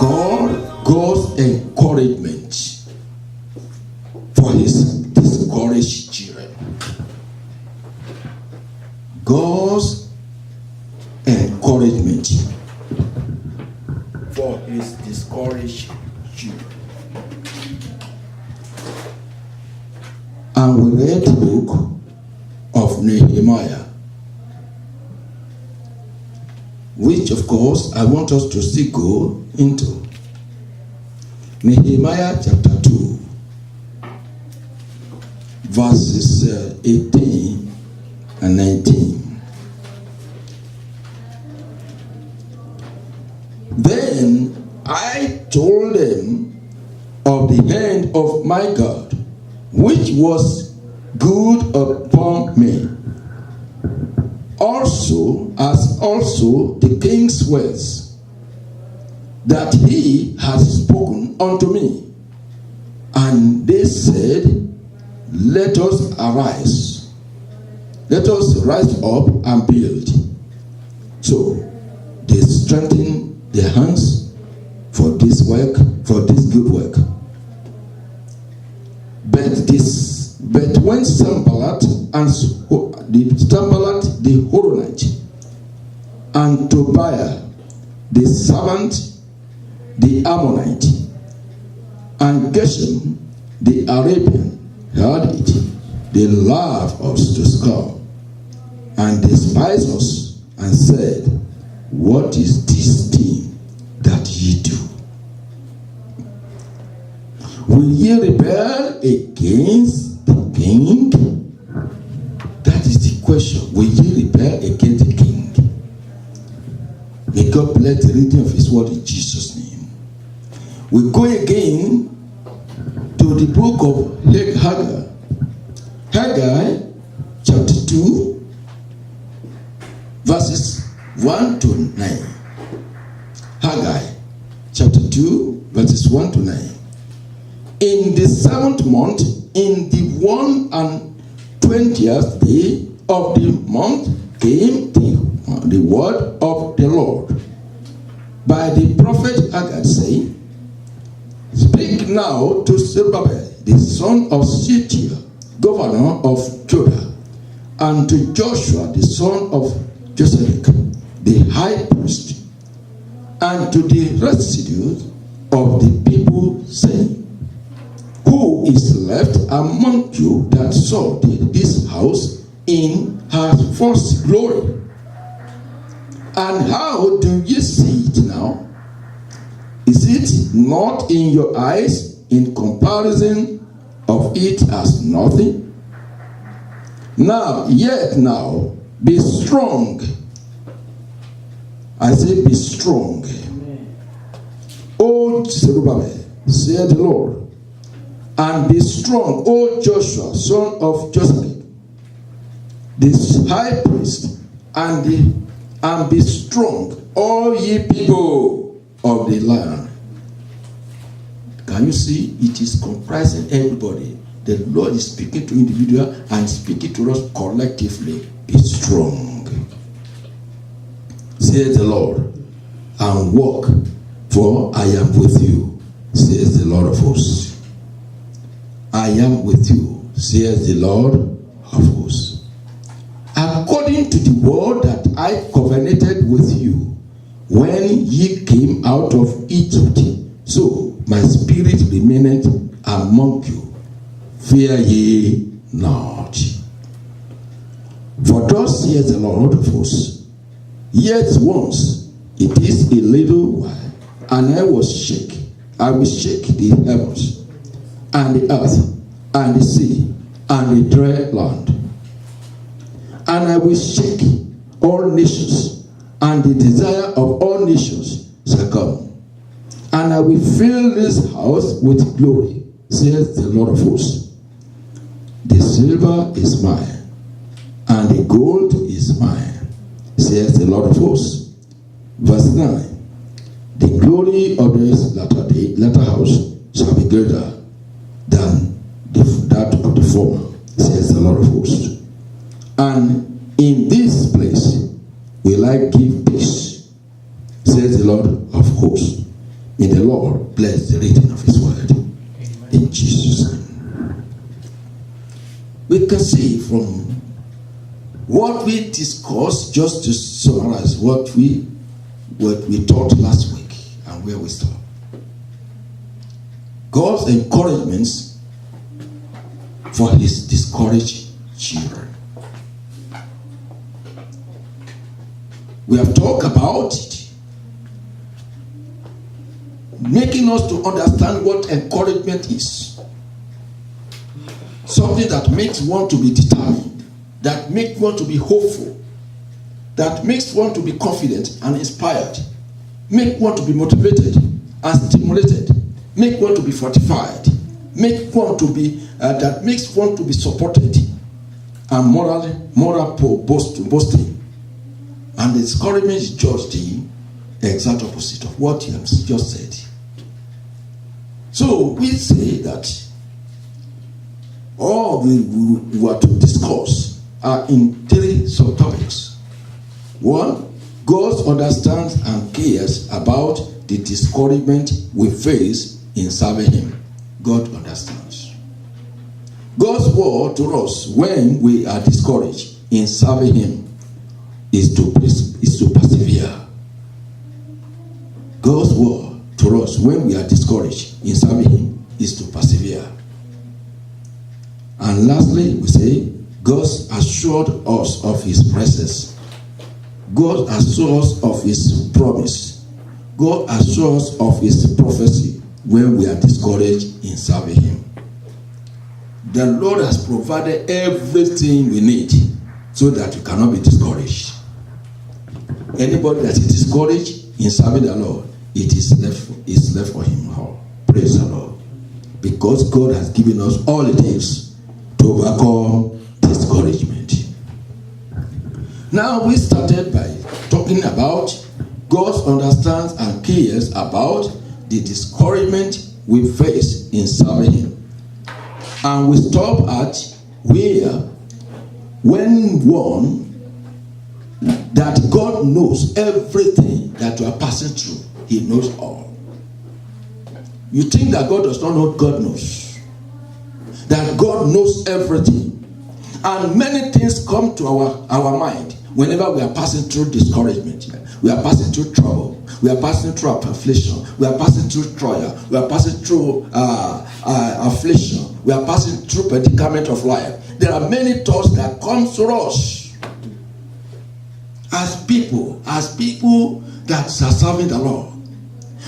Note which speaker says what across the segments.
Speaker 1: God's encouragement for his discouraged children. God's encouragement for his discouraged children. And we read the book of Nehemiah, which of course I want us to still go into. Nehemiah chapter 2, verses 18 and 19. Then I told them of the hand of my God, which was good upon me, also the king's words that he has spoken unto me. And they said, let us arise. Let us rise up and build. So they strengthened their hands for this work, for this good work. But when Sanballat the Horonite and Tobiah the servant, the Ammonite, and Geshem the Arabian heard it, they laughed us to scorn and despised us and said, what is this thing that ye do? Will ye rebel against the king? That is the question. Will ye rebel against the king? May God bless the reading of his word in Jesus' name. We go again to the book of Haggai. Haggai chapter 2, verses 1 to 9. Haggai chapter 2, verses 1 to 9. In the 7th month, in the 21st day of the month, came the word of the Lord by the prophet Haggai, saying, speak now to Zerubbabel, the son of Shealtiel, governor of Judah, and to Joshua, the son of Josedek, the high priest, and to the residue of the people, saying, who is left among you that saw this house in her first glory? And how do you see it now? Is it not in your eyes in comparison of it as nothing? Now, be strong. I say, be strong. O Zerubbabel, said the Lord, and be strong, O Joshua, son of Josedek, this high priest, and be strong, all ye people of the land. Can you see? It is comprising everybody. The Lord is speaking to individual and speaking to us collectively. Be strong, says the Lord, and walk, for I am with you, says the Lord of hosts. I am with you, says the Lord of hosts. According to the word that I covenanted with you when ye came out of Egypt, so my spirit remaineth among you. Fear ye not. For thus says the Lord of hosts, yet once it is a little while, and I will shake the heavens, and the earth, and the sea, and the dry land. And I will shake all nations, and the desire of all nations shall come. And I will fill this house with glory, says the Lord of hosts. The silver is mine, and the gold is mine, says the Lord of hosts. Verse 9. The glory of this latter house shall be greater than that of the former, says the Lord of hosts. And in this place will I give peace, says the Lord of hosts. May the Lord bless the reading of his word. Amen. In Jesus' name. We can see from what we discussed, just to summarize what we taught last week and where we stopped. God's encouragements for his discouraged children. We have talked about it, making us to understand what encouragement is. Something that makes one to be determined, that makes one to be hopeful, that makes one to be confident and inspired, make one to be motivated and stimulated, make one to be fortified, make one to be that makes one to be supported and moral boasting. And the discouragement is just the exact opposite of what you have just said. So we say that all we were to discuss are in 3 subtopics. 1, God understands and cares about the discouragement we face in serving him. God understands. God's word to us when we are discouraged in serving him is to persevere. God's word to us when we are discouraged in serving him is to persevere. And lastly, we say, God assured us of his presence. God assures us of his promise. God assures us of his prophecy when we are discouraged in serving him. The Lord has provided everything we need so that we cannot be discouraged. Anybody that is discouraged in serving the Lord, it is left for him. Praise the Lord. Because God has given us all it takes to overcome discouragement. Now we started by talking about God understands and cares about the discouragement we face in serving him. And we stop at when one that God knows everything that you are passing through. He knows all. You think that God does not know what God knows. That God knows everything. And many things come to our mind whenever we are passing through discouragement. We are passing through trouble. We are passing through affliction. We are passing through trial. We are passing through affliction. We are passing through predicament of life. There are many thoughts that come to us as people that are serving the Lord.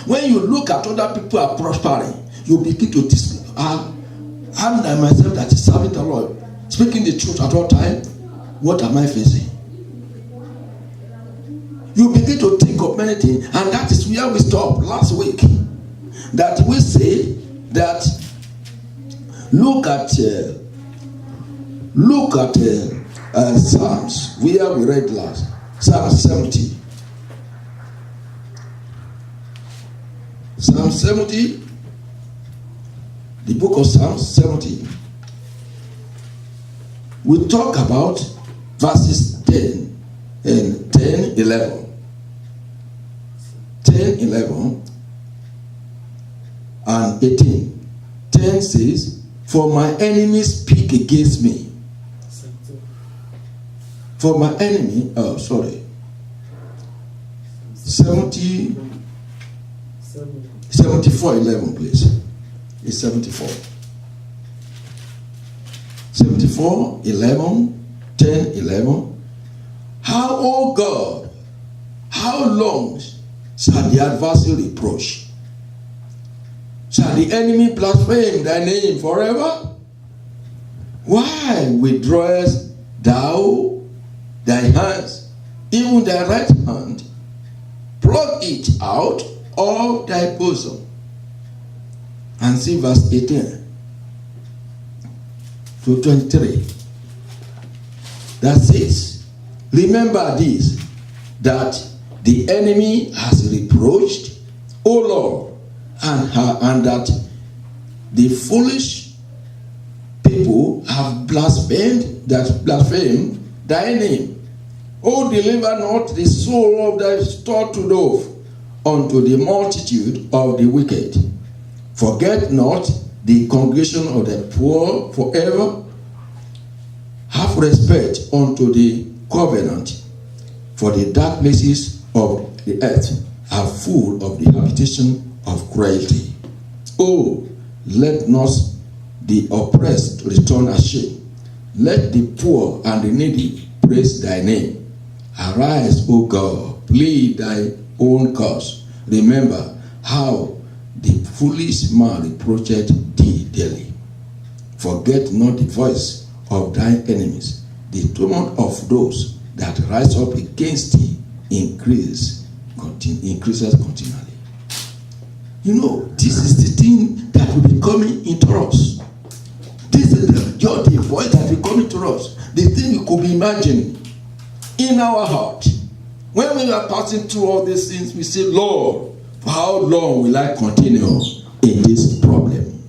Speaker 1: When you look at other people are prospering, you begin to think, I'm myself that is serving the Lord, speaking the truth at all times. What am I facing? You begin to think of many things, and that is where we stopped last week. That we say that look at Psalms, where we read last. Psalm 70. Psalm 70. The book of Psalms 70. We talk about verses 10 and 10, 11. 10, 11 and 18. 10 says, for my enemies speak against me. For my enemy, 74, 11, please. It's 74. 74, 11, 10, 11. How, O God, how long shall the adversary reproach? Shall the enemy blaspheme thy name forever? Why withdrawest thou thy hands, even thy right hand? Pluck it out of thy bosom. And see verse 18 to 23. That says, remember this, that the enemy has reproached, O Lord, and that the foolish people have blasphemed thy name. O deliver not the soul of thy turtle dove, unto the multitude of the wicked. Forget not the congregation of the poor forever. Have respect unto the covenant, for the dark places of the earth are full of the habitation of cruelty. Oh, let not the oppressed return ashamed. Let the poor and the needy praise thy name. Arise, O God, plead thy own cause. Remember how the foolish man reproacheth thee daily. Forget not the voice of thine enemies. The tumult of those that rise up against thee increases continually. You know, this is the thing that will be coming into us. This is the voice that will be coming to us. The thing you could be imagining in our heart. When we are passing through all these things, we say, Lord, for how long will I continue in this problem?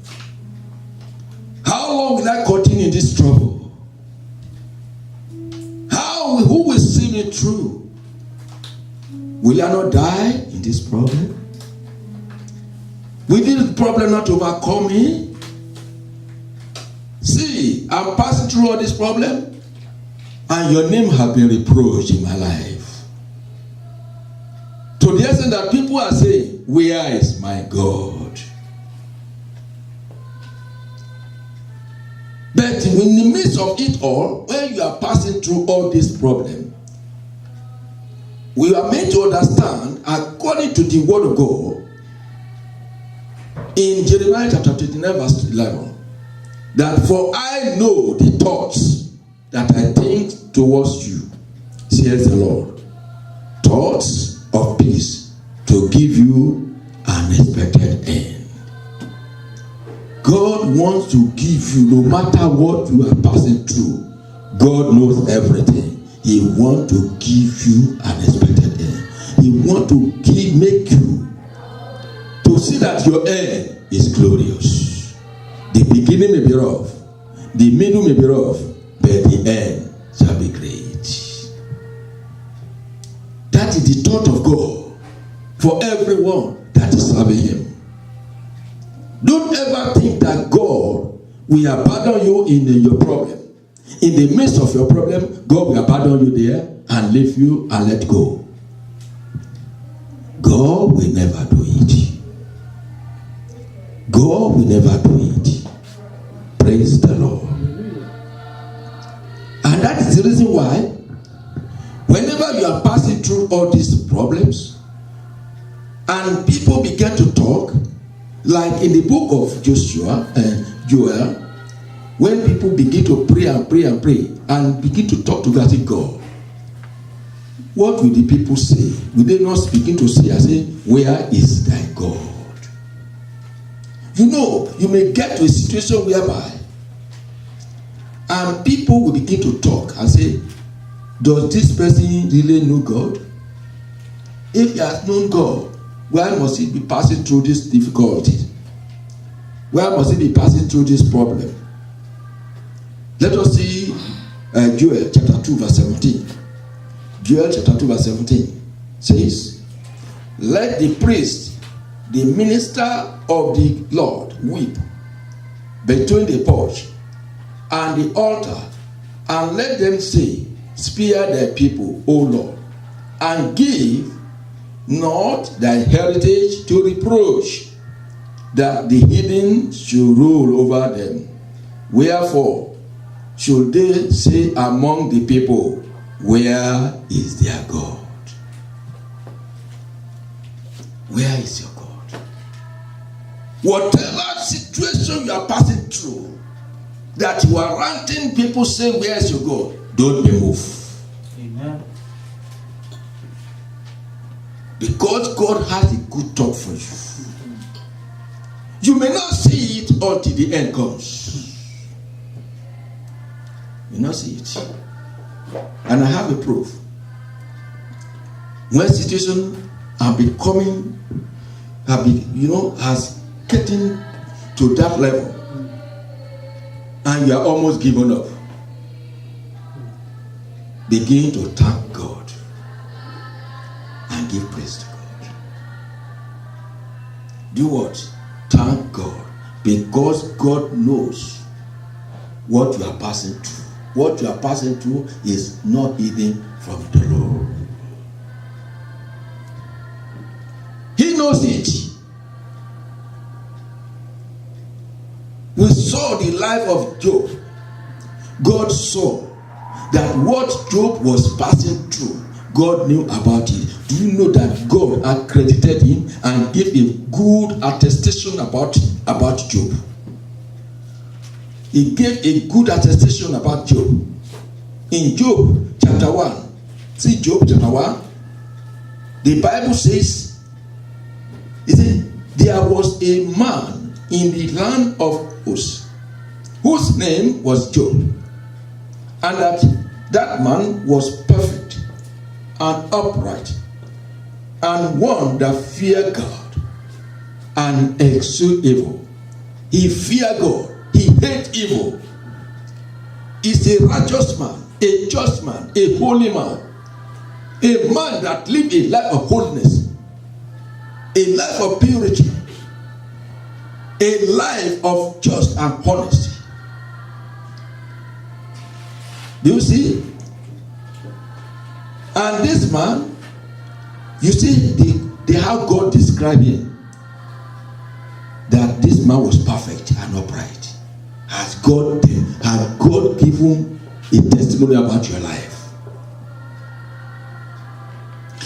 Speaker 1: How long will I continue in this trouble? Who will see me through? Will I not die in this problem? Will this problem not overcome me? See, I'm passing through all this problem, and your name has been reproached in my life. To the extent that people are saying, where is my God? But in the midst of it all, when you are passing through all this problem, we are meant to understand, according to the word of God, in Jeremiah chapter 29 verse 11, that for I know the thoughts that I think towards you, says the Lord, thoughts of peace, to give you an expected end. God wants to give you, no matter what you are passing through, God knows everything. He wants to give you an expected end. He wants to make you to see that your end is glorious. The beginning may be rough, the middle may be rough, but the end shall be great. That is the thought of God for everyone that is serving Him. Don't ever think that God will abandon you in your problem. In the midst of your problem, God will abandon you there and leave you and let go. God will never do it. God will never do it. Praise the Lord. And that is the reason why, whenever you are passing through all these problems, and people begin to talk, like in the book of Joshua and Joel, when people begin to pray and pray and pray and begin to talk to God, what will the people say? Will they not begin to say, I say, where is thy God? You know, you may get to a situation whereby and people will begin to talk and say, does this person really know God? If he has known God, why must he be passing through this difficulty? Why must he be passing through this problem? Let us see Joel chapter 2 verse 17. Joel chapter 2 verse 17 says, let the priest, the minister of the Lord, weep between the porch and the altar, and let them say, spare thy people, O Lord, and give not thy heritage to reproach, that the heathen should rule over them. Wherefore should they say among the people, where is their God? Where is your God? Whatever situation you are passing through, that you are ranting, people say, where is your God? Don't be moved. Amen. Because God has a good thought for you. You may not see it until the end comes. You may not see it. And I have a proof. When situations are becoming, has getting to that level, and you are almost given up, begin to thank God and give praise to God. Do what? Thank God. Because God knows what you are passing through. What you are passing through is not hidden from the Lord. He knows it. We saw the life of Job. God saw that what Job was passing through, God knew about it. Do you know that God accredited him and gave a good attestation about Job? He gave a good attestation about Job. In Job chapter 1, see Job chapter 1, the Bible says, there was a man in the land of Uz, whose name was Job, and that man was perfect and upright, and one that feared God and eschewed evil. He feared God, he hated evil. He's a righteous man, a just man, a holy man, a man that lived a life of holiness, a life of purity, a life of just and honesty. Do you see? And this man, you see the how God described him, that this man was perfect and upright. Has God given a testimony about your life?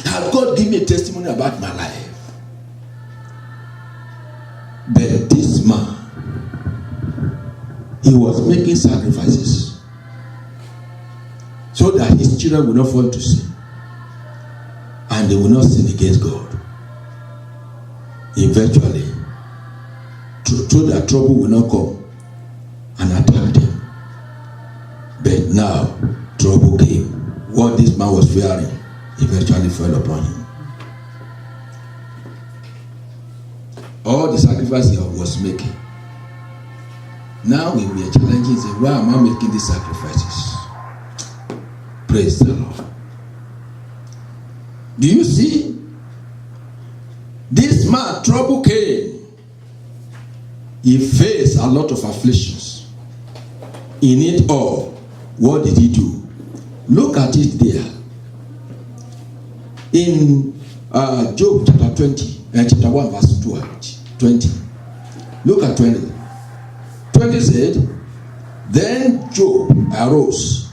Speaker 1: Has God given a testimony about my life? But this man, he was making sacrifices so that his children will not fall to sin and they will not sin against God. Eventually, so that trouble will not come and attack them. But now, trouble came. What this man was fearing eventually fell upon him. All the sacrifices he was making. Now we are challenging, say, why am I making these sacrifices? Praise the Lord. Do you see? This man, trouble came. He faced a lot of afflictions. In it all, what did he do? Look at it there. In Job chapter 20, chapter 1 verse 20. Look at 20. 20 said, then Job arose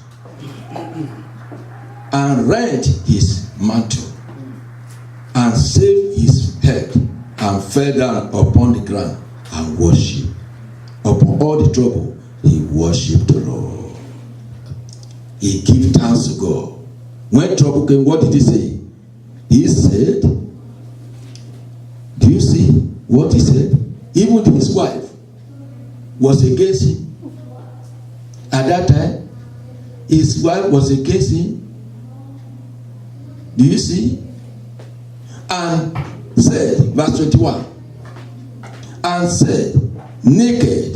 Speaker 1: and rent his mantle and shaved his head and fell down upon the ground and worshiped. Upon all the trouble, he worshipped the Lord. He gave thanks to God. When trouble came, what did he say? He said, do you see what he said? Even his wife was against him. At that time, his wife was against him. Do you see? And said, verse 21, and said, naked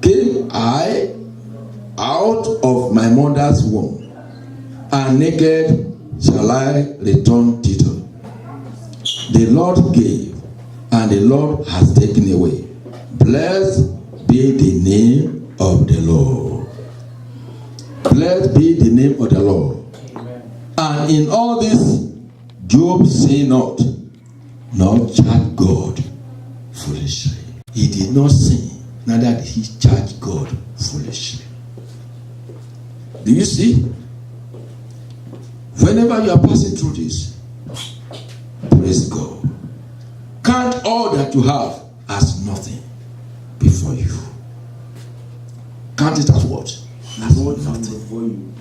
Speaker 1: came I out of my mother's womb, and naked shall I return thither. The Lord gave, and the Lord has taken away. Blessed be the name of the Lord. Blessed be the name of the Lord. Amen. And in all this, Job sinned not, nor charged God foolishly. He did not sin, neither did he charge God foolishly. Do you see? Whenever you are passing through this, praise God. Count all that you have as nothing before you. Count it as what? As nothing before you.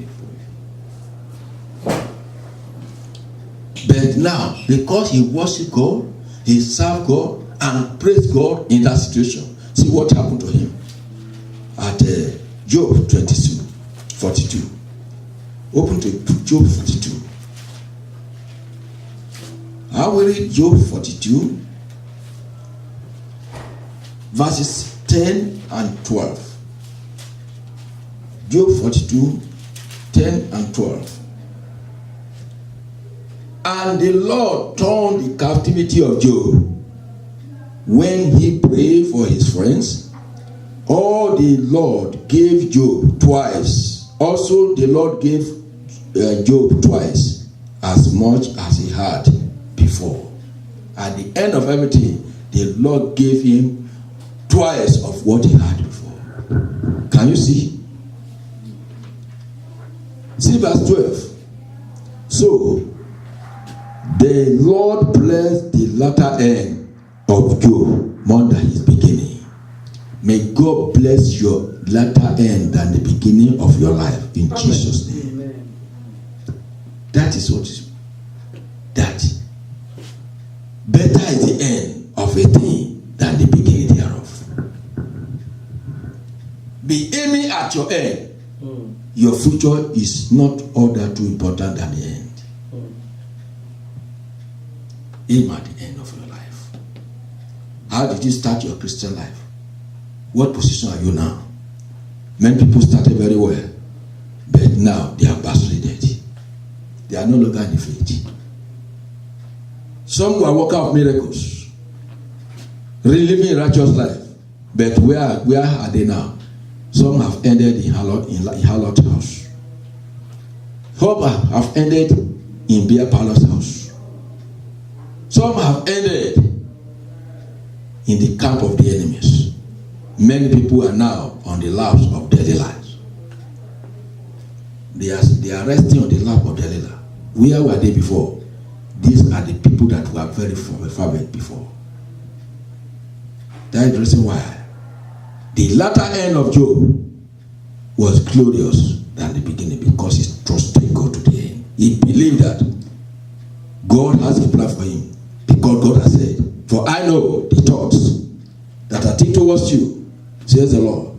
Speaker 1: But now, because he worshiped God, he served God and praised God in that situation. See what happened to him at Job 42. Open to Job 42. I will read Job 42, verses 10 and 12. Job 42, 10 and 12. And the Lord turned the captivity of Job when he prayed for his friends, all the Lord gave Job twice. Also, the Lord gave Job twice as much as he had before. At the end of everything, the Lord gave him twice of what he had before. Can you see? See verse 12. So, the Lord blessed the latter end of Job more than his beginning. May God bless your latter end than the beginning of your life in Jesus' name. Amen. That is what is that. Better is the end of a thing than the beginning thereof. Be aiming at your end. Your future is not all that too important than the end. Aim at the end of your life. How did you start your Christian life? What position are you now? Many people started very well, but now they are backslided. They are no longer in the faith. Some were workers of miracles, really living a righteous life, but where are they now? Some have ended in harlot house. Some have ended in beer parlor's house. Some have ended in the camp of the enemies. Many people are now on the laps of Delilah. They are resting on the lap of Delilah. Where were they before? These are the people that were very fervent before. That is the reason why the latter end of Job was glorious than the beginning, because he trusted God to the end. He believed that God has a plan for him, because God has said, "For I know the thoughts that I think towards you, says the Lord,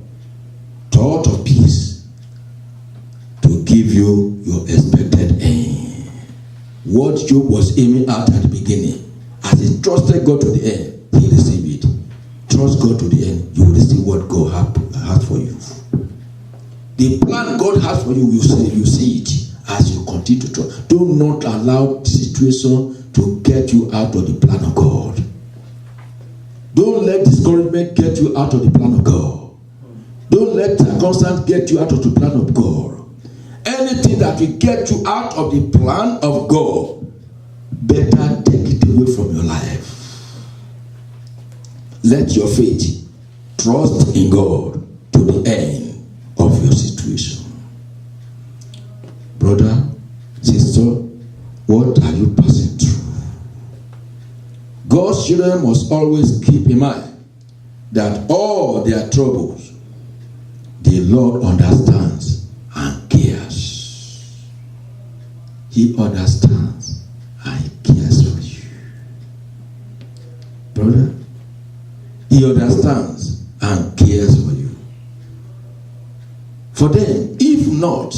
Speaker 1: thought of peace, to give you your expected end." What Job was aiming at the beginning, as he trusted God to the end, he received it. Trust God to the end, you will receive what God has for you. The plan God has for you, you see it as you continue to trust. Do not allow the situation to get you out of the plan of God. Don't let discouragement get you out of the plan of God. Don't let circumstance get you out of the plan of God. Anything that will get you out of the plan of God, better take it away from your life. Let your faith trust in God to the end of your situation. Brother, sister, what are you passing through? God's children must always keep in mind that all their troubles, the Lord understands and cares. He understands and he cares for you. Brother, he understands and cares for you. For them, if not,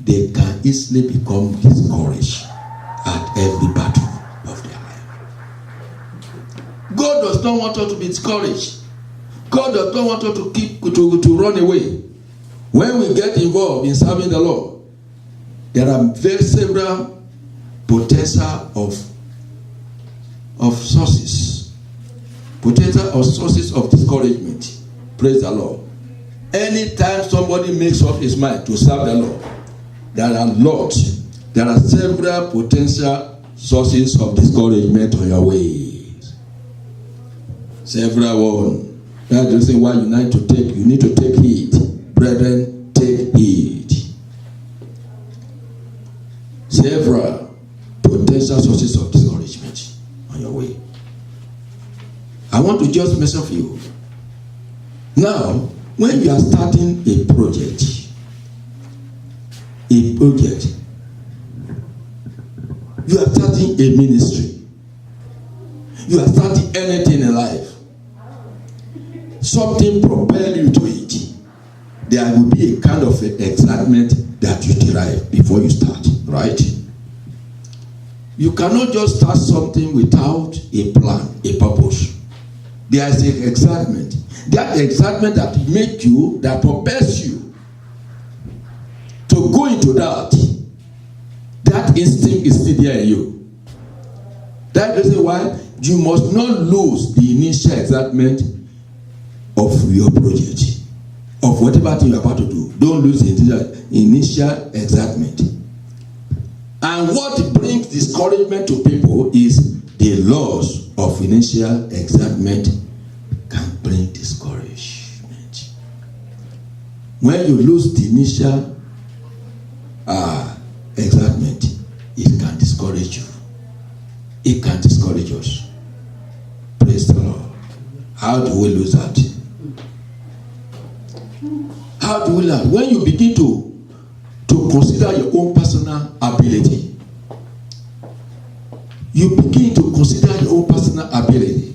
Speaker 1: they can easily become discouraged at every battle of their life. God does not want us to be discouraged. God does not want us to run away. When we get involved in serving the Lord, there are several potential of sources. Potential of sources of discouragement. Praise the Lord. Anytime somebody makes up his mind to serve the Lord, there are several potential sources of discouragement on your ways. Several one. That's the reason why you need to take heed. Brethren, take heed. Several potential sources of discouragement on your way. I want to just mention a few. Now, when you are starting a project, you are starting a ministry, you are starting anything in life, something propels you to it, there will be a kind of excitement that you derive before you start, right? You cannot just start something without a plan, a purpose. There is an excitement. That excitement that makes you, that propels you to go into that. That instinct is still there in you. That is why you must not lose the initial excitement of your project, of whatever thing you're about to do. Don't lose the initial excitement. And what brings discouragement to people is the loss of initial excitement can bring discouragement. When you lose the initial excitement, it can discourage you. It can discourage us. Praise the Lord. How do we lose that? How do we learn? When you begin to consider your own personal ability, you begin to consider your own personal ability.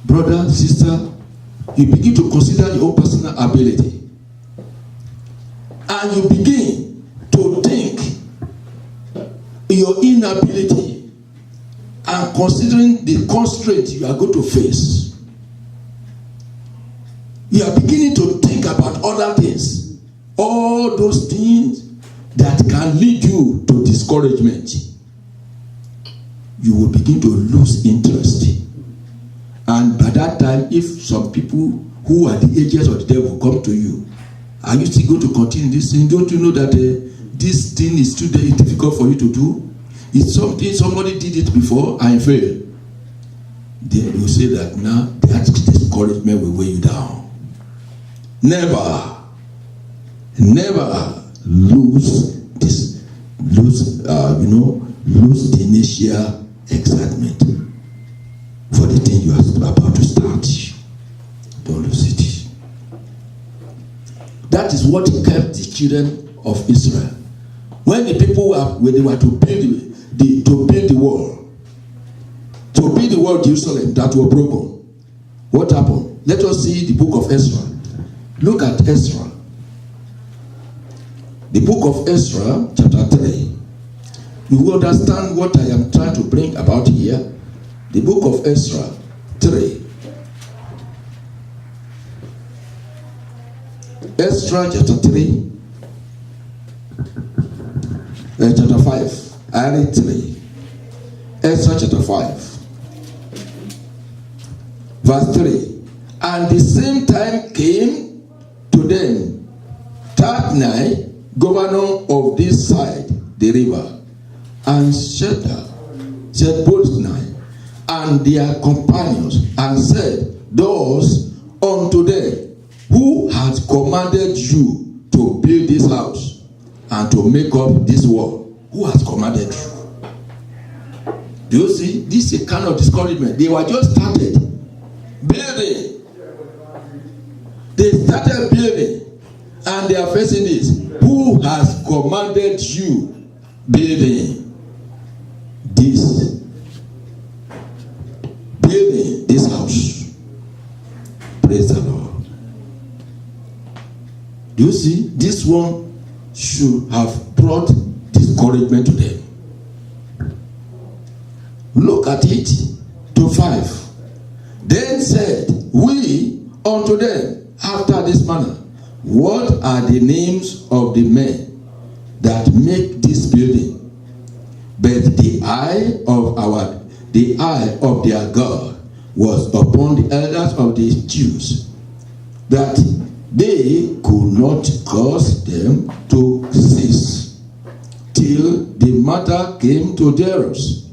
Speaker 1: Brother, sister, you begin to consider your own personal ability. And you begin to think your inability and considering the constraint you are going to face. You are beginning to think about other things. All those things that can lead you to discouragement. You will begin to lose interest. And by that time, if some people who are the agents of the devil come to you, are you still going to continue this thing? Don't you know that this thing is too difficult for you to do? It's something somebody did it before and failed. Then you say that now that discouragement will weigh you down. Never lose the initial excitement for the thing you are about to start. Don't lose it. That is what kept the children of Israel. When the people were to build the wall, Jerusalem that were broken, what happened? Let us see the book of Ezra. Look at Ezra. The book of Ezra, chapter 3. You will understand what I am trying to bring about here. The book of Ezra 3. Ezra chapter 3. Chapter 5. I read 3. Ezra chapter 5. Verse 3. And the same time came to them Tatnai, governor of this side, the river, and Shethar-bozenai, and their companions, and said thus unto them, who has commanded you to build this house and to make up this wall? Who has commanded you? Do you see? This is a kind of discouragement. They were just started building. They started building, and they are facing this. Who has commanded you building this house? Praise the Lord. Do you see? This one should have brought discouragement to them. Look at it to 5. Then said we unto them after this manner, what are the names of the men that make this building? But the eye of their God was upon the elders of the Jews, that they could not cause them to cease, till the matter came to Darius.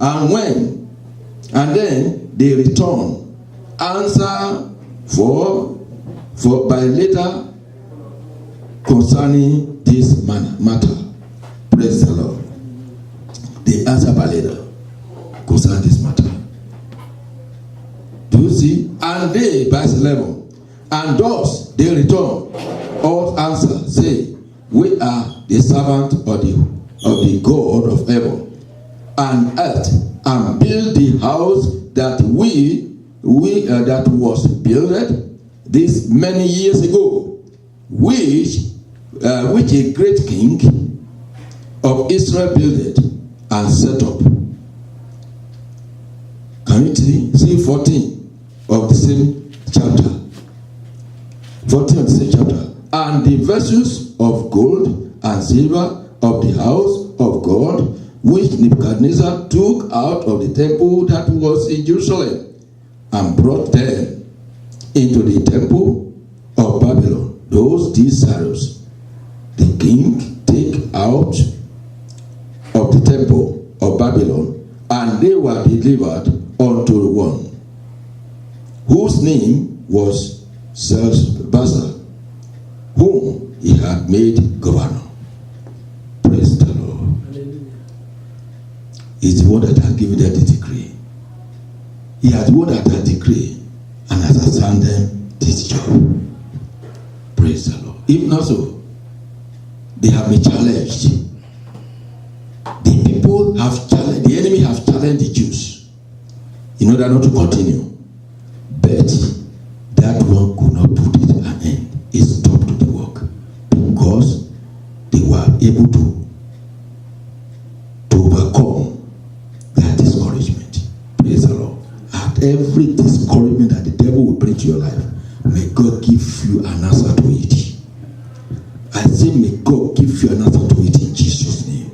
Speaker 1: And then they returned answer for by letter concerning this matter. Praise the Lord. They answer by letter concerning this matter. Do you see? And they, verse 11, and thus they return all answer, say, we are the servant of the God of heaven and earth, and build the house that that was built this many years ago, which a great king of Israel built and set up. Can you see 14 of the same chapter? 14 of the same chapter. And the vessels of gold and silver of the house of God, which Nebuchadnezzar took out of the temple that was in Jerusalem, and brought them into the temple of Babylon. These arrows the king take out of the temple of Babylon, and they were delivered unto one whose name was Shalmaneser, whom he had made governor. Praise the Lord. He's the one that has given them the decree. He has the one that has decree and has assigned them this job. Praise the Lord. Even also, they have been challenged. The people have challenged, the enemy have challenged the Jews in order not to continue. But that one could not put it an end. It stopped the work because they were able to overcome their discouragement. Praise the Lord. At every discouragement that the devil will bring to your life, may God give you an answer to it. I say, may God give you an answer to it in Jesus' name.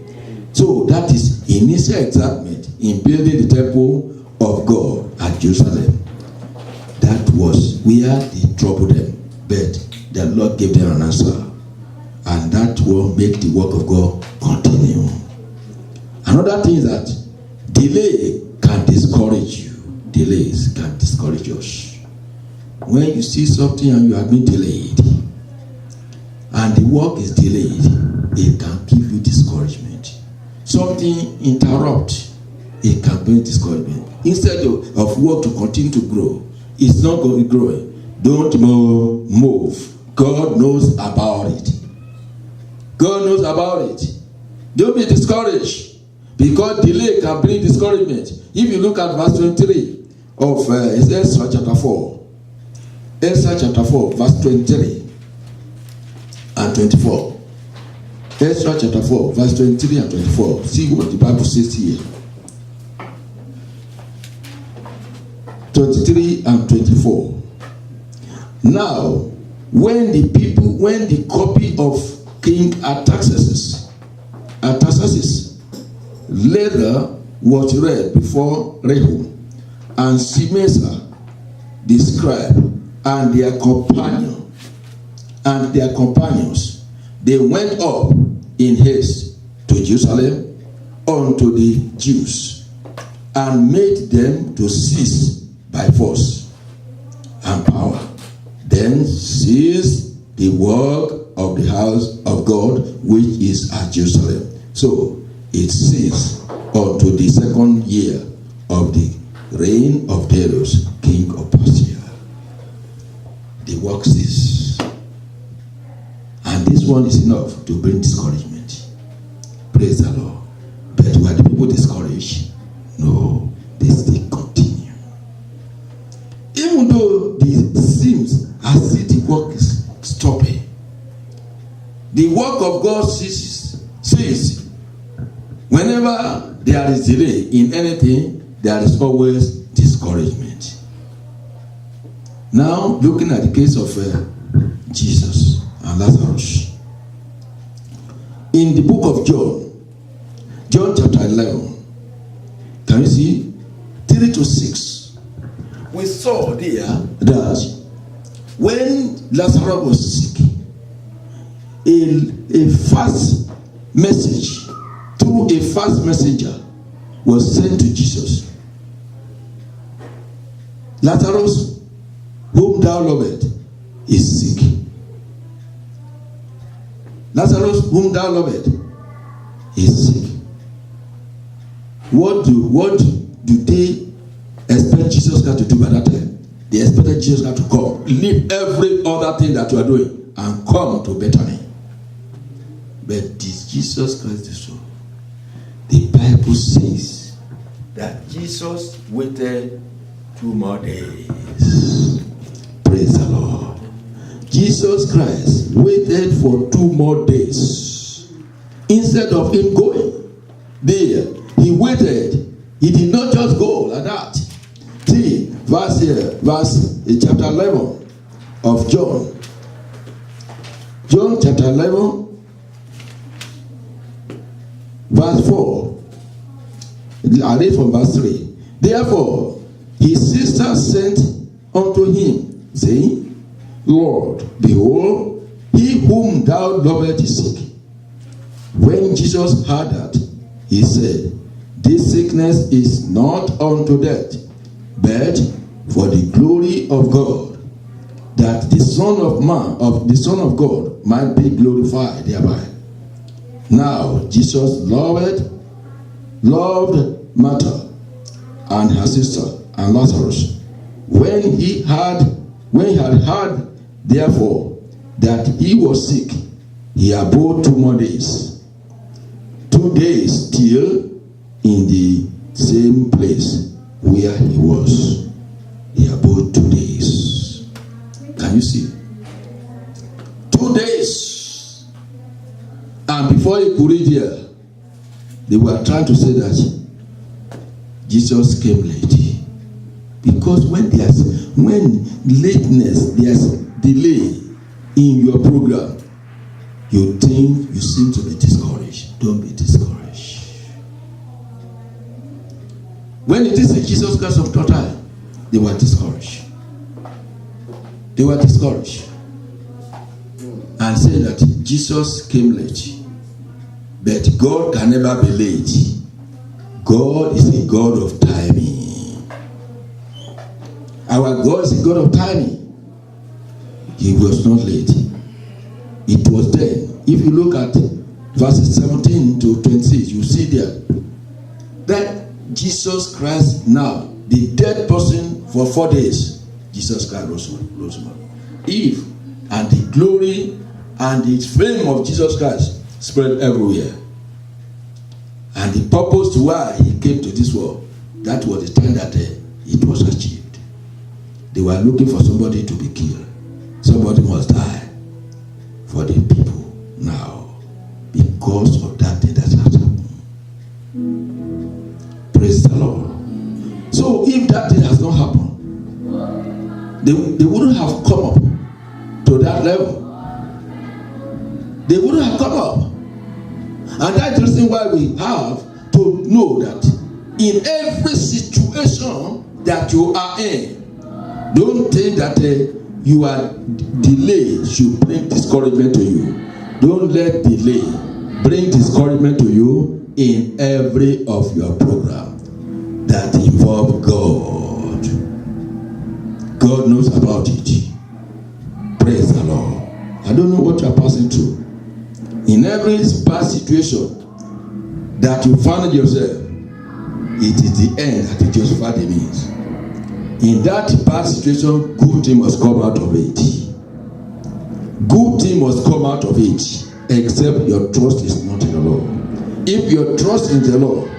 Speaker 1: So that is initial excitement in building the temple of God at Jerusalem. That was where they troubled them, but the Lord gave them an answer, and that will make the work of God continue. Another thing is that delay can discourage you. Delays can discourage us. When you see something and you have been delayed, and the work is delayed, it can give you discouragement. Something interrupt, it can bring discouragement. Instead of work to continue to grow, it's not going to grow. Don't move. God knows about it. God knows about it. Don't be discouraged, because delay can bring discouragement. If you look at verse 23 of Ezra chapter 4, Ezra chapter 4, verse 23 and 24. Ezra chapter 4, verse 23 and 24. See what the Bible says here. 23 and 24. Now, when the copy of King Artaxerxes letter was read before Rehum and Shemaiah the scribe and their companions, they went up in haste to Jerusalem unto the Jews, and made them to cease by force and power. Then seized the work of the house of God which is at Jerusalem. So it ceased unto the second year of the reign of Darius, king of Persia. The work ceased. And this one is enough to bring discouragement. Praise the Lord. But were the people discouraged? No, they still continue. Even though it seems as if the work is stopping, the work of God ceases. Whenever there is delay in anything, there is always discouragement. Now, looking at the case of Jesus and Lazarus. In the book of John chapter 11, can you see 3 to 6? We saw there that when Lazarus was sick, a fast message through a fast messenger was sent to Jesus. Lazarus, whom thou lovest, is sick. Lazarus, whom thou lovest, is sick. What do they expect Jesus Christ to do by that time? They expected Jesus Christ to come, leave every other thing that you are doing, and come to Bethany. But did Jesus Christ do so? The Bible says that Jesus waited 2 more days. Praise the Lord. Jesus Christ waited for 2 more days. Instead of him going there, he waited. He did not just go like that. See, verse chapter 11 of John. John chapter 11, verse 4. I read from verse 3. Therefore, his sister sent unto him, saying, Lord, behold, he whom thou lovest is sick. When Jesus heard that, he said, this sickness is not unto death, but for the glory of God, that the Son of God might be glorified thereby. Now Jesus loved Martha and her sister and Lazarus. When he had heard therefore that he was sick, he abode 2 more days. 2 days still in the same place where he was. He abode 2 days. Can you see? 2 days. And before he could reach here, they were trying to say that Jesus came late. Because when lateness, there's delay in your program, you seem to be discouraged. Don't be discouraged. When it is Jesus Christ of Total, they were discouraged. They were discouraged. And said that Jesus came late. But God can never be late. God is a God of timing. Our God is a God of timing. He was not late. It was then. If you look at verses 17 to 26, you see there that Jesus Christ now, the dead person for 4 days, Jesus Christ rose up. If and the glory and the fame of Jesus Christ spread everywhere. And the purpose why he came to this world, that was the time that it was achieved. They were looking for somebody to be killed. Somebody must die for the people now because of that thing that has happened. Praise the Lord. So if that thing has not happened, they wouldn't have come up to that level. They wouldn't have come up. And that's the reason why we have to know that in every situation that you are in, don't think that you are delayed should bring discouragement to you. Don't let delay bring discouragement to you in every of your program that involve God. God knows about it. Praise the Lord. I don't know what you are passing through. In every bad situation that you find yourself, it is the end that it justifies the means. In that bad situation, good thing must come out of it. Good thing must come out of it, except your trust is not in the Lord. If your trust in the Lord,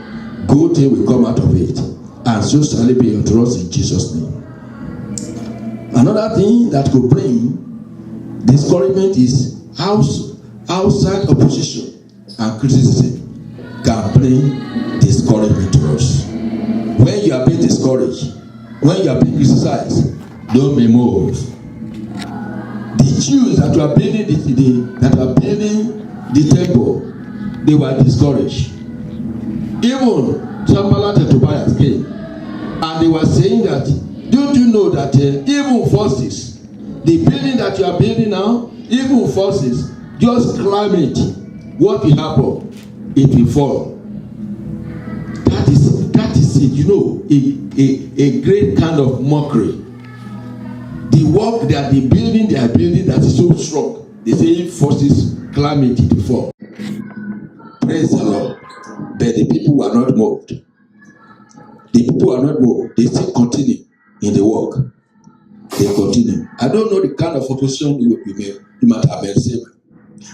Speaker 1: good thing will come out of it, and so shall it be your trust in Jesus' name. Another thing that could bring discouragement is outside opposition and criticism can bring discouragement to us. When you are being discouraged, when you are being criticized, don't be moved. The Jews that were building the temple, they were discouraged. Even Sanballat and Tobias came, and they were saying that, don't you know that even forces, the building that you are building now, even forces, just climb it. What will happen? It will fall. That is it. You know, a great kind of mockery. The work that they are building that is so strong. They say forces climb it will fall. Praise the Lord. But the people were not moved. The people were not moved. They still continue in the work. They continue. I don't know the kind of opposition you might have been receiving.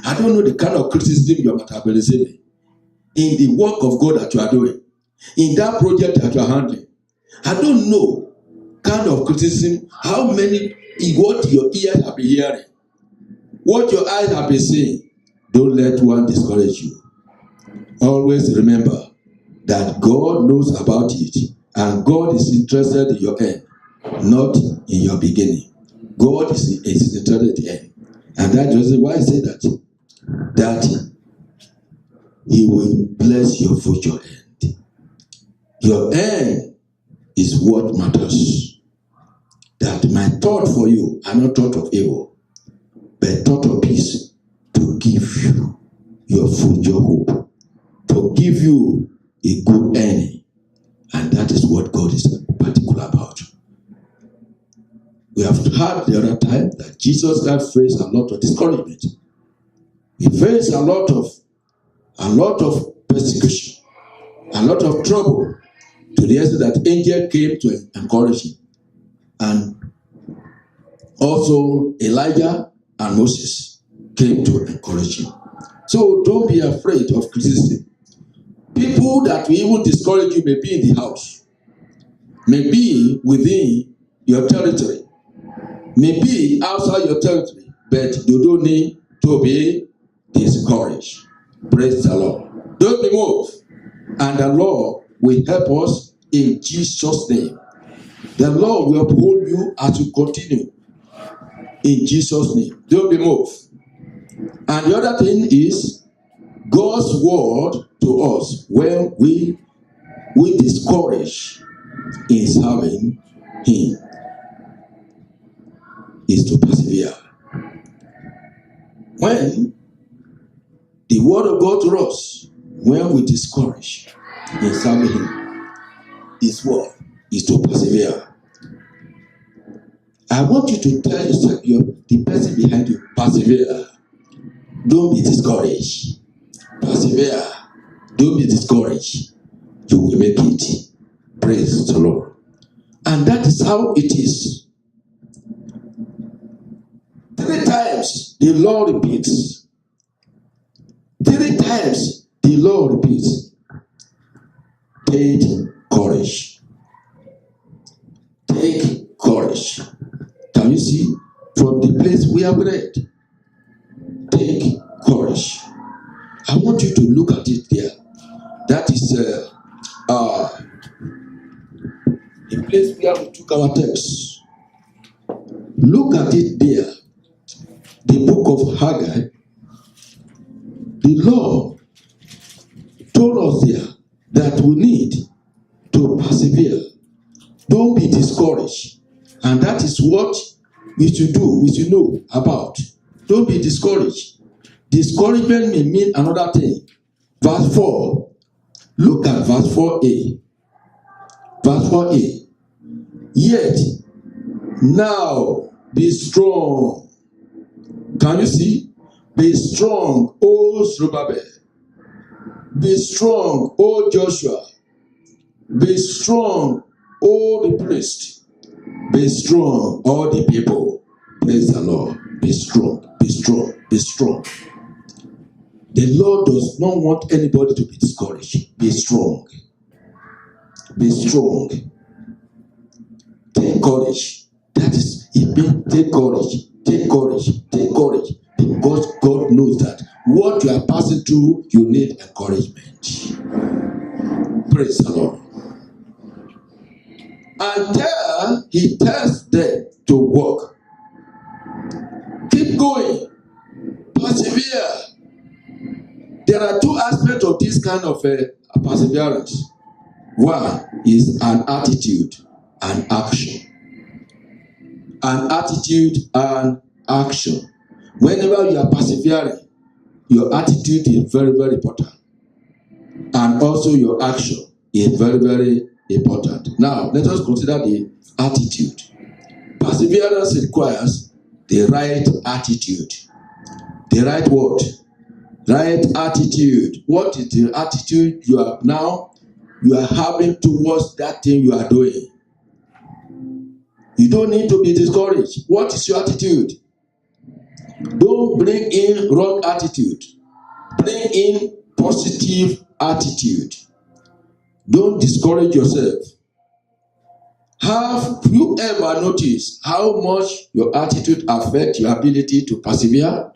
Speaker 1: I don't know the kind of criticism you might have been receiving in the work of God that you are doing, in that project that you are handling. I don't know kind of criticism, how many, what your ears have been hearing, what your eyes have been seeing. Don't let one discourage you. Always remember that God knows about it, and God is interested in your end, not in your beginning. God is interested in the end. And that's the reason why I say that He will bless your future end. Your end is what matters. That my thought for you are not thought of evil, but thought of peace, to give you your future hope, to give you a good ending. And that is what God is particular about. We have heard the other time that Jesus had faced a lot of discouragement. He faced a lot of persecution, a lot of trouble, to the extent that angel came to encourage him. And also Elijah and Moses came to encourage him. So don't be afraid of criticism. People that will even discourage you may be in the house, may be within your territory, may be outside your territory, but you don't need to be discouraged. Praise the Lord. Don't be moved. And the Lord will help us in Jesus' name. The Lord will uphold you as you continue in Jesus' name. Don't be moved. And the other thing is God's word to us when we discourage in serving Him is to persevere. When the word of God to us, when we discourage in serving Him, His word is to persevere. I want you to tell yourself, the person behind you, persevere. Don't be discouraged. Persevere. Don't be discouraged. You will make it. Praise the Lord. And that is how it is. 3 times the Lord repeats. 3 times the Lord repeats. Take courage. Take courage. Can you see from the place we have read? Take courage. I want you to look at it there. That is the place where we took our text. Look at it there. The book of Haggai. The Lord told us there that we need to persevere. Don't be discouraged. And that is what we should do, we should know about. Don't be discouraged. Discouragement may mean another thing. Verse 4. Look at verse 4a. Verse 4a. Yet, now be strong. Can you see? Be strong, O Zerubbabel. Be strong, O Joshua. Be strong, O the priest. Be strong, all the people. Praise the Lord. Be strong, be strong, be strong. The Lord does not want anybody to be discouraged. Be strong. Be strong. Take courage. That is, it means take courage. Take courage. Take courage. Because God knows that what you are passing through, you need encouragement. Praise the Lord. Until He tells them to walk. Keep going. Persevere. There are 2 aspects of this kind of perseverance. One is an attitude and action. An attitude and action. Whenever you are persevering, your attitude is very, very important. And also your action is very, very important. Now, let us consider the attitude. Perseverance requires the right attitude. The right what? Right attitude. What is the attitude you are having towards that thing you are doing? You don't need to be discouraged. What is your attitude? Don't bring in wrong attitude. Bring in positive attitude. Don't discourage yourself. Have you ever noticed how much your attitude affects your ability to persevere?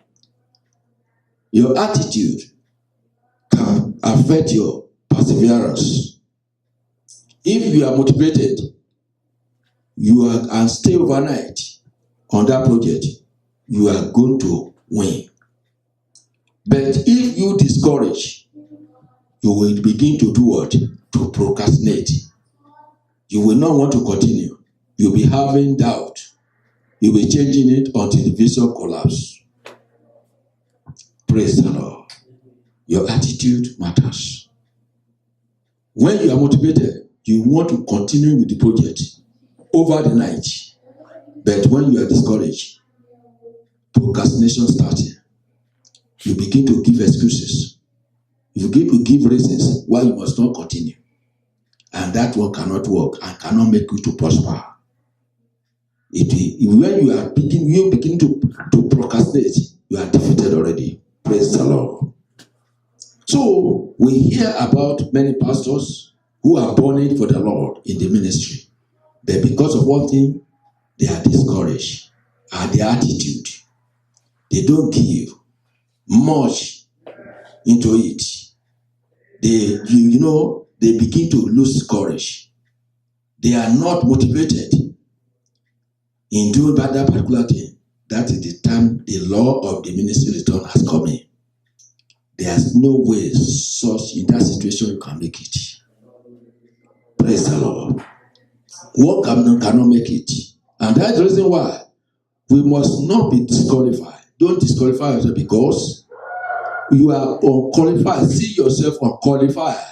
Speaker 1: Your attitude can affect your perseverance. If you are motivated, and stay overnight on that project, you are going to win. But if you discourage, you will begin to do what? to procrastinate. You will not want to continue. You'll be having doubt. You'll be changing it until the vision collapses. Praise the Lord. Your attitude matters. When you are motivated, you want to continue with the project over the night. But when you are discouraged, procrastination starts. You begin to give excuses. You begin to give reasons why you must not continue. And that one cannot work and cannot make you to prosper. When you begin to procrastinate, you are defeated already. Praise the Lord. So we hear about many pastors who are burning for the Lord in the ministry. But because of one thing, they are discouraged. And their attitude, they don't give much into it. They begin to lose courage. They are not motivated in doing that particular thing. That is the time the law of the ministry return has come in. There's no way in that situation you can make it. Praise the Lord. One cannot make it. And that's the reason why we must not be disqualified. Don't disqualify yourself because you are unqualified. See yourself unqualified.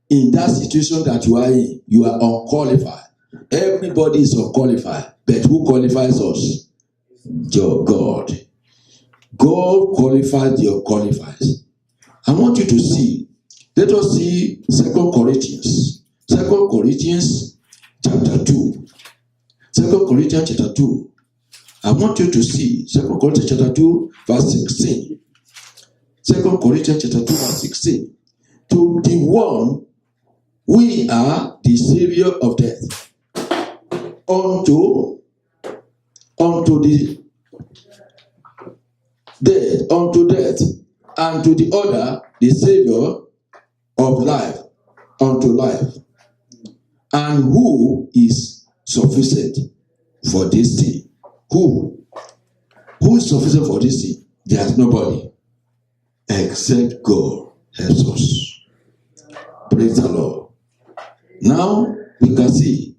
Speaker 1: In that situation that you are in, you are unqualified. Everybody is unqualified. But who qualifies us? Your God. God qualifies the unqualified. I want you to see. Let us see 2 Corinthians. 2 Corinthians chapter 2. 2 Corinthians chapter 2. I want you to see 2 Corinthians chapter 2 verse 16. 2 Corinthians chapter 2 verse 16. To the one we are the savior of death. Unto the death, unto death, and to the other the savior of life, unto life. And who is sufficient for this thing? Who is sufficient for this thing? There is nobody except God helps us. Praise the Lord. Now we can see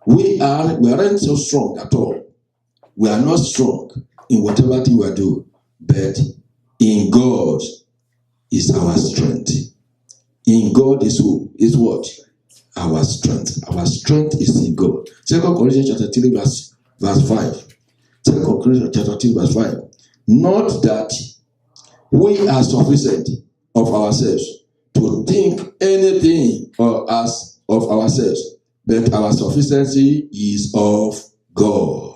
Speaker 1: we aren't so strong at all. We are not strong in whatever thing we are doing, but in God is our strength. In God is who? Is what? Our strength. Our strength is in God. 2 Corinthians chapter 3 verse 5. 2 Corinthians chapter 3 verse 5. Not that we are sufficient of ourselves to think anything as of ourselves, but our sufficiency is of God.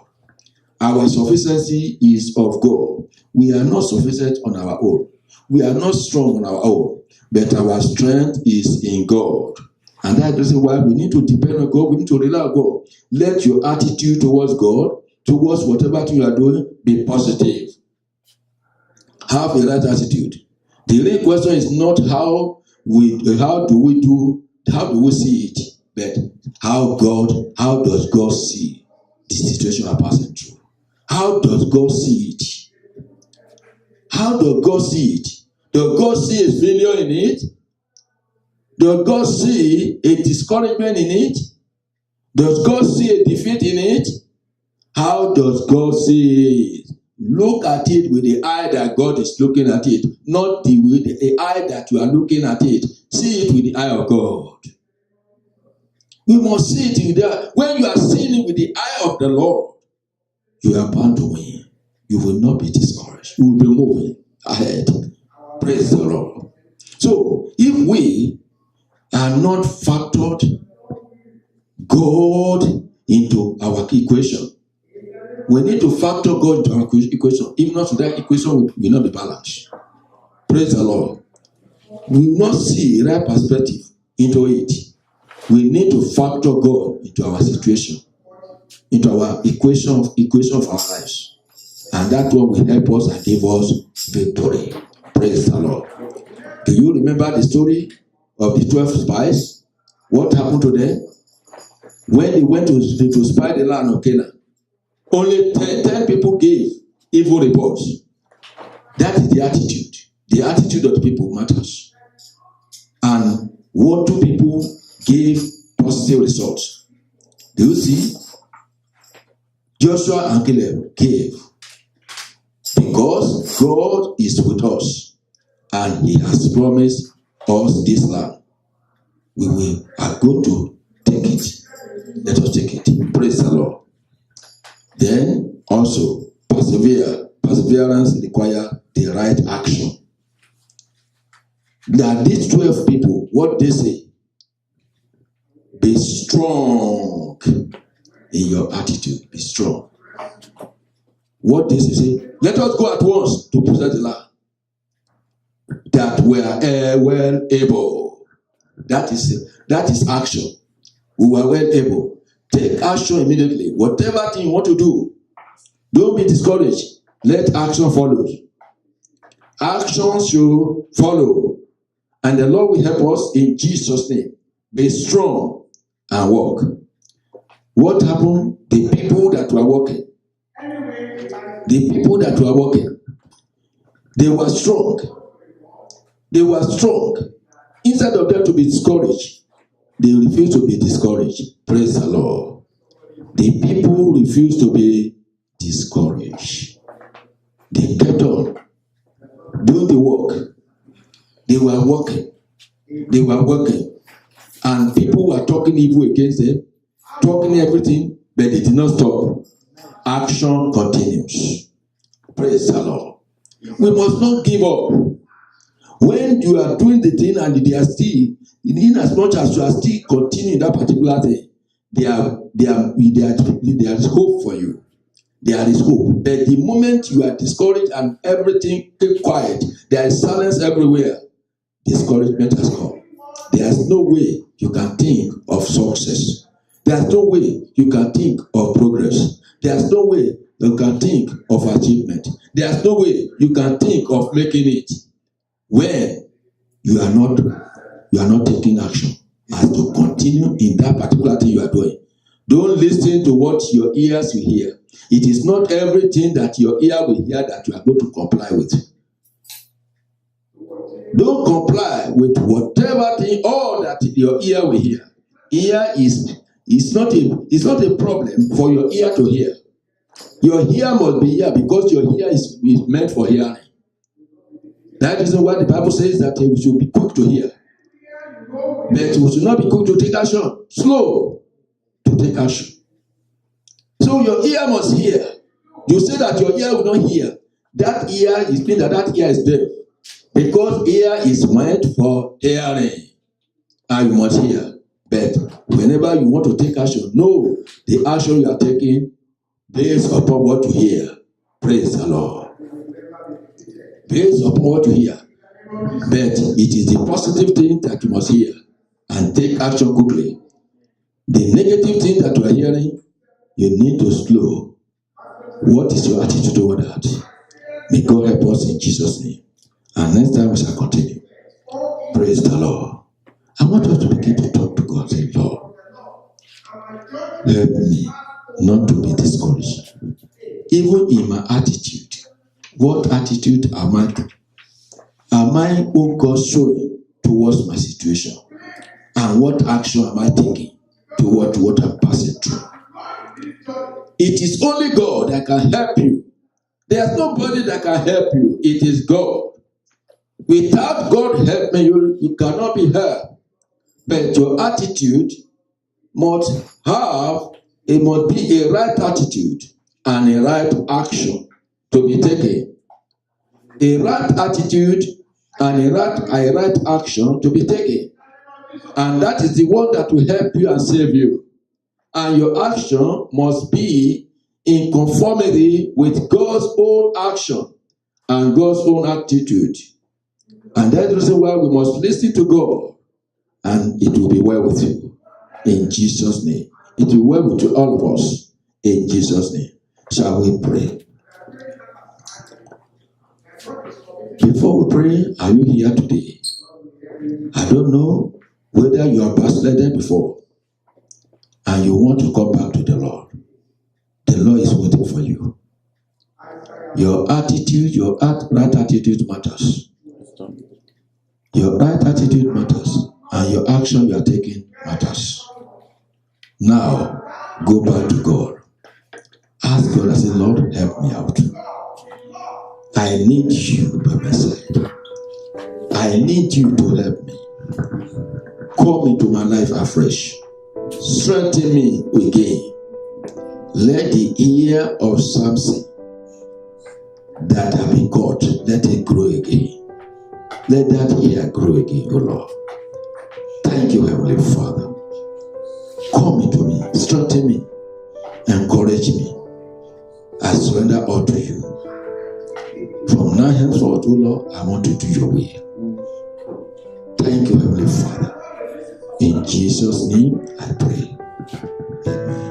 Speaker 1: Our sufficiency is of God. We are not sufficient on our own. We are not strong on our own, but our strength is in God. And that is why we need to depend on God. We need to rely on God. Let your attitude towards God, towards whatever thing you are doing, be positive. Have a right attitude. The real question is not how do we see it, but how does God see the situation we are passing through? How does God see it? How does God see it? Does God see a failure in it? Does God see a discouragement in it? Does God see a defeat in it? How does God see it? Look at it with the eye that God is looking at it, not with the eye that you are looking at it. See it with the eye of God. We must see it with the. When you are seeing it with the eye of the Lord, you are bound to win. You will not be discouraged. You will be moving ahead. Praise the Lord. So, if we are not factored God into our equation, we need to factor God into our equation. If not, that equation will not be balanced. Praise the Lord. We will not see right perspective into it. We need to factor God into our situation, into our equation of our lives. And that one will help us and give us victory. Praise the Lord. Do you remember the story of the 12 spies? What happened to them? When they went to spy the land of Canaan, only 10 people gave evil reports. That is the attitude. The attitude of the people matters. And What two people gave positive results? Do you see? Joshua and Caleb gave. Because God is with us and He has promised us this land. We are going to take it. Let us take it. Praise the Lord. Then also persevere. Perseverance requires the right action. That these 12 people, what they say, be strong in your attitude. Be strong. What they say, let us go at once to possess the land. That we are well able. That is action. We were well able. Take action immediately. Whatever thing you want to do, don't be discouraged. Let action follow. Action should follow. And the Lord will help us in Jesus' name. Be strong and walk. What happened? The people that were walking. The people that were walking. They were strong. They were strong. Instead of them to be discouraged, they refused to be discouraged. Praise the Lord. The people refused to be discouraged. They kept on doing the work. They were working. They were working. And people were talking evil against them, talking everything, but they did not stop. Action continues. Praise the Lord. We must not give up. When you are doing the thing and they are still, in as much as you are still continuing that particular thing, there is hope for you. There is hope. But the moment you are discouraged and everything keep quiet, there is silence everywhere. Discouragement has come. There is no way you can think of success. There is no way you can think of progress. There is no way you can think of achievement. There is no way you can think of making it when you are not taking action as to continue in that particular thing you are doing. Don't listen to what your ears will hear. It is not everything that your ear will hear that you are going to comply with. Don't comply with whatever thing, all that your ear will hear. Ear is not a problem for your ear to hear. Your ear must be here because your ear is meant for hearing. That is why the Bible says that we should be quick to hear. But we should not be quick to take action. Slow to take action. So your ear must hear. You say that your ear will not hear. That ear is mean that ear is deaf. Because ear is meant for hearing. And you must hear. But whenever you want to take action, know the action you are taking based upon what you hear. Praise the Lord. Based upon what you hear. But it is the positive thing that you must hear and take action quickly. The negative thing that you are hearing, you need to slow. What is your attitude toward that? May God help us in Jesus' name. And next time we shall continue. Praise the Lord. I want us to begin to talk to God. Say, Lord, help me not to be discouraged. Even in my attitude. What attitude am I? Am I, oh God, showing towards my situation? And what action am I taking toward what I'm passing through? It is only God that can help you. There's nobody that can help you. It is God. Without God helping you, you cannot be helped. But your attitude must be a right attitude and a right action to be taken. A right attitude and a right action to be taken. And that is the one that will help you and save you. And your action must be in conformity with God's own action and God's own attitude. And that's the reason why we must listen to God. And it will be well with you. In Jesus' name. It will be well with all of us. In Jesus' name. Shall we pray? Before we pray, are you here today? I don't know whether you are backslidden before and you want to come back to the Lord. The Lord is waiting for you. Your attitude, right attitude matters. Your right attitude matters. and your action you are taking matters. Now, go back to God. Ask God, I say, Lord, help me out. I need you by my side. I need you to help me. Come into my life afresh. Strengthen me again. Let the ear of Samson that have been caught, let it grow again. Let that ear grow again, O Lord. Thank you, Heavenly Father. Come into me, strengthen me, encourage me. I surrender all to you. From now henceforth, O Lord, I want to do your will. Thank you, Heavenly Father. In Jesus' name, I pray. Amen.